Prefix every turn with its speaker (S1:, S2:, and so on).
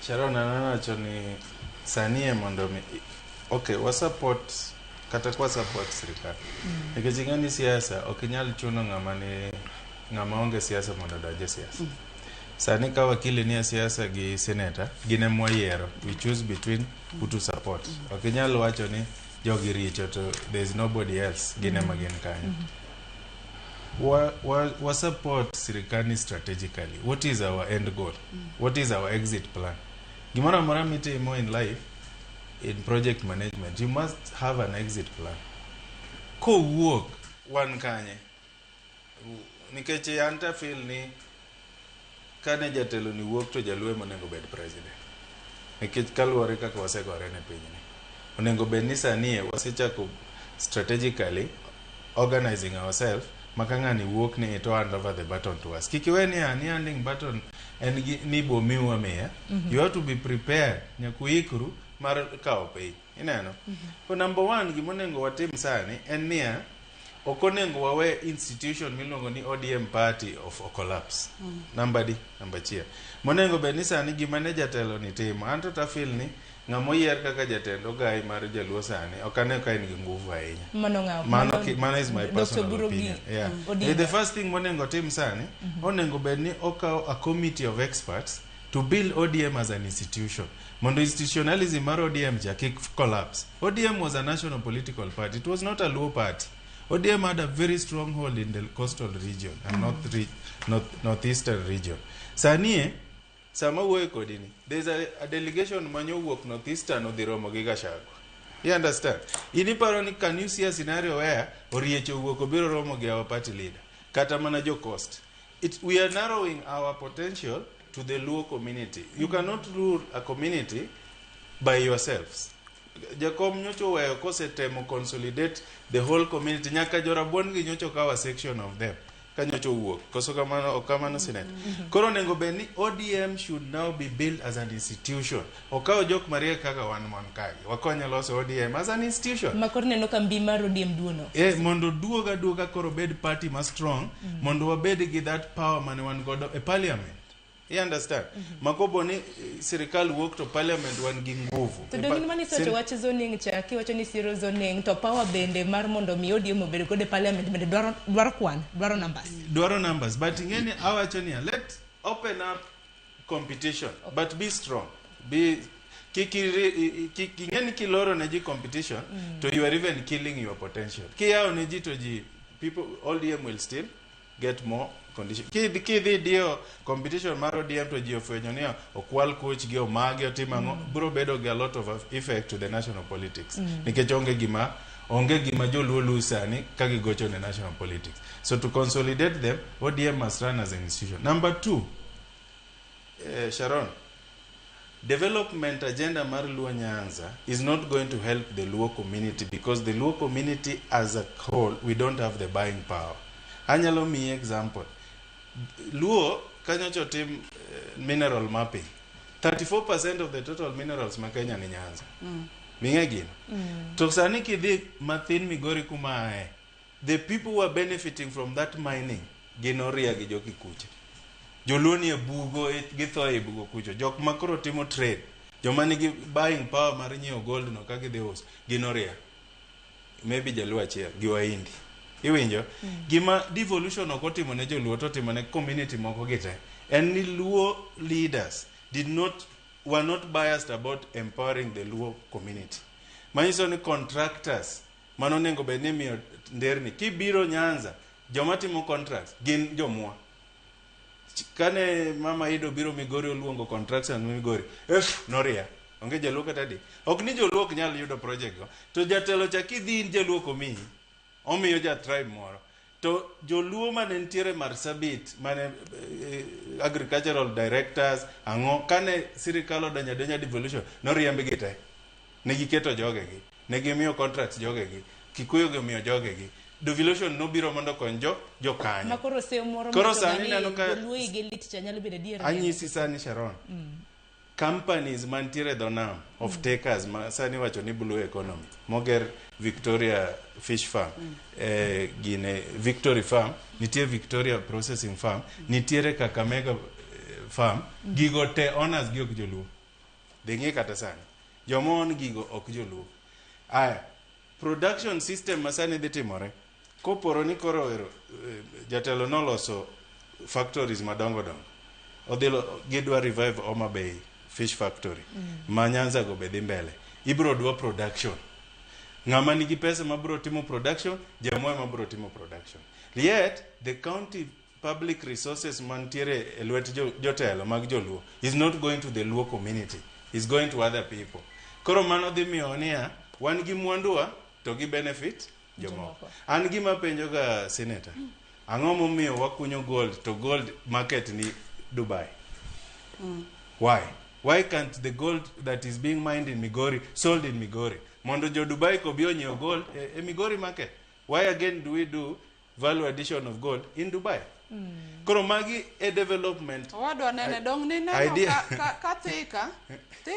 S1: Sharon anacho ni sanie mondo mi okay wa support kata kwa support serikali nikech ngani siasa okinyal chuno ngama onge siasa mondo daje siasa sani ka wakili ni siasa gi senator gine moyiero we choose between who to support okinyal wacho ni jogi richo to there is nobody else gine magin kanyo wa support serikali strategically. What is our end goal? What is our exit plan? Gimana mara mitimo in life, in project management, you must have an exit plan. Ko owuok wan kanye nikech anta feel ni kane jatelo ni wuok to jalwe monego bed president nikech kaluwore kaka wasegore ne piny ni onego bed ni sanie wasechako strategically organizing ourselves makangani wuok ni to hand over the baton to us kikiwe ni handing baton en ni bo miwa meya you have to be prepared nyakuikru mar kao piny ineno so number 1 gimonengo watim sani en niya okonengo wawe institution miluongo ni ODM party of collapse number chia monengo be ni sani gimane jatelo ni timo anto ta feel ni ngamo yer kaka jatelo gai mar jaluo sani okane ka en gi nguvu ahinya mano is my personal opinion yeah the first thing monengo tim sani onengo be ni okao a committee of experts to build ODM as an institution. Mondo institutionalism mar ODM ja collapse. ODM was a national political party. It was not a Luo party. ODM had a very strong hold in the coastal region and northeastern region. Sanie, sama uwe kodini. There's a delegation manyo owuok northeastern odhiromo gi Gachagua. You understand? Iniparo can you see a scenario where oriecho owuok obiro romo gi our party leader? Kata mana jo coast. We are narrowing our potential to the Luo community. You cannot rule a community by yourselves. Jakom nyocho weyo kose temo consolidate the whole community. Nyaka jorabon gi nyocho kawa section of them. Kanyocho uwok. Koso kamano sinet. Koro nengo beni ODM should now be built as an institution. Okao jok maria kaka wan kagi. Wakonya loso ODM as an institution.
S2: Makor neno kambi mar ODM duono.
S1: Mondo duoga koro bed party ma strong. Mondo wabed gi that power mane wan godo e parliament. You understand? Makobo ni serikali work to parliament wan gi nguvu.
S2: To dongin mani socho wache zoning cha kiwacho ni zero zoning to power bende mar mondo mi ODM obed kode parliament bende dwaro numbers
S1: but ngeni awacho ni let open up competition but be strong. Be ngeni kiloro na ji competition to you are even killing your potential. Kiyao ne ji to ji people ODM will still get more condition. Kidhi dio competition mar ODM to jiofwenyo ni okwal coach gi omage otimango bro bedo gi a lot of effect to the national politics. Nikech onge gima joluo lusani kagi gocho ne national politics. So to consolidate them, ODM must run as an institution. Number 2, Sharon, development agenda mar Luo Nyanza is not going to help the Luo community because the Luo community as a whole, we don't have the buying power. Anyalo mi example. Luo kanyocho tim mineral mapping. 34% of the total minerals ma Kenya ni Nyanza. Minge gino. To sani kidhi mathin Migori kumae. The people who are benefiting from that mining ginoria gi joki kuche. Joluo ni bugo githo e bugo kucho. Jok makoro timo trade. Joma nigi buying power mar nyiewo gold no kagi dhi uso ginoria. Maybe jaluo achiel gi waindi. Iwinjo gima devolution okotimo ne joluo to timo ne community moko gite and ni Luo leaders were not biased about empowering the Luo community. Manyiso ni contractors manonengo bene miyo nderni kibiro Nyanza joma timo contracts gin jomwa. Kane mama Ido biro Migori oluongo contracts and Migori noria onge jaluo kata di ok ni joluo ok nyal yudo project go to jatelo cha kidhi jaluo komi omiyo ja tribe moro to joluo mane ntiere Marsabit mane agricultural directors ango kane sirikal odonja devolution noriembe gite ne giketo jogegi ne gimiyo contracts jogegi Kikuyu gimiyo jogegi devolution no biro mondo konjo jokanyo
S2: makoro se moro
S1: koro sani neno ka
S2: joluo igelit cha nyalo bedo diere
S1: anyisi sani Sharon companies mantiere donam of takers sani wacho ni blue economy moger Victoria Fish Farm gine Victory Farm nitie Victoria Processing Farm nitiere Kakamega Farm gigo te owners gi ok joluo ng'e kata sani jomon gigo ok joluo. Aya, production system masani dhi timore koporo ni koro jatelo noloso factories madongo dongo odhilo gidwa revive Homa Bay fish factory ma Nyanza go be dhi mbele, ibro dwa production. Ng'ama nigi pesa mabro timo production, jamoe mabro timo production. Yet the county public resources mantiere e lwet jotelo mag joluo is not going to the Luo community, is going to other people. Koro mano dhi miyo niya wan gi mwanduwa to gi benefit jomoko. An gima penjo ga senator, ang'o momiyo wakunyo gold to gold market ni Dubai? Why can't the gold that is being mined in Migori sold in Migori? Mondo jo Dubai ko bi onyiew gold e Migori market. Why again do we do value addition of gold in Dubai? Koro magi e development
S3: wadwa Nene dong ni neno ka thika